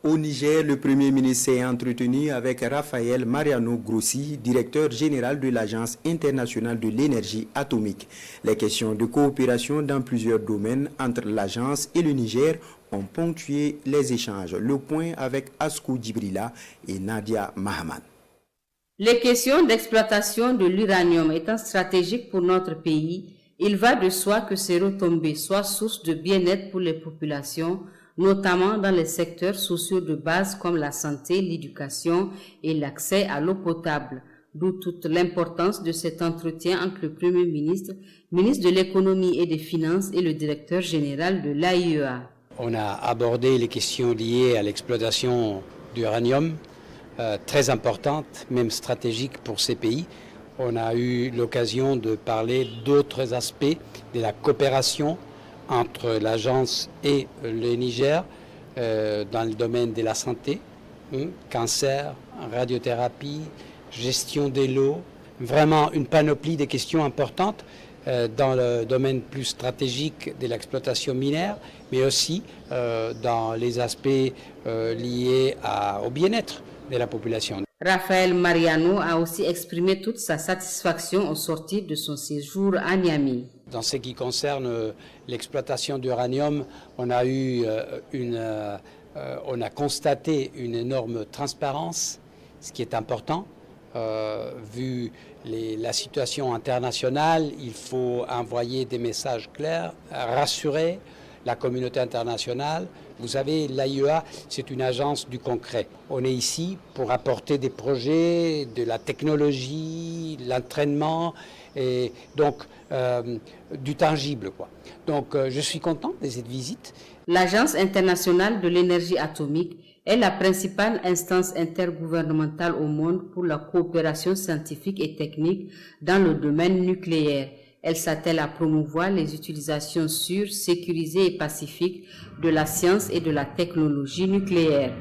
Au Niger, le Premier ministre s'est entretenu avec Raphaël Mariano Grossi, directeur général de l'Agence internationale de l'énergie atomique. Les questions de coopération dans plusieurs domaines entre l'agence et le Niger ont ponctué les échanges. Le point avec Askou Djibrila et Nadia Mahaman. Les questions d'exploitation de l'uranium étant stratégiques pour notre pays, il va de soi que ces retombées soient source de bien-être pour les populations, notamment dans les secteurs sociaux de base comme la santé, l'éducation et l'accès à l'eau potable. D'où toute l'importance de cet entretien entre le Premier ministre, ministre de l'économie et des finances et le directeur général de l'AIEA. On a abordé les questions liées à l'exploitation d'uranium, très importantes, même stratégiques pour ces pays. On a eu l'occasion de parler d'autres aspects de la coopération entre l'agence et le Niger dans le domaine de la santé, cancer, radiothérapie, gestion de l'eau, vraiment une panoplie de questions importantes dans le domaine plus stratégique de l'exploitation minière, mais aussi dans les aspects liés au bien-être de la population. Raphaël Mariano a aussi exprimé toute sa satisfaction au sortir de son séjour à Niamey. Dans ce qui concerne l'exploitation d'uranium, on a constaté une énorme transparence, ce qui est important. Vu la situation internationale, il faut envoyer des messages clairs, rassurer la communauté internationale. Vous savez, l'AIEA, c'est une agence du concret. On est ici pour apporter des projets, de la technologie, l'entraînement, et donc du tangible, quoi. Donc je suis content de cette visite. L'Agence internationale de l'énergie atomique est la principale instance intergouvernementale au monde pour la coopération scientifique et technique dans le domaine nucléaire. Elle s'attelle à promouvoir les utilisations sûres, sécurisées et pacifiques de la science et de la technologie nucléaire.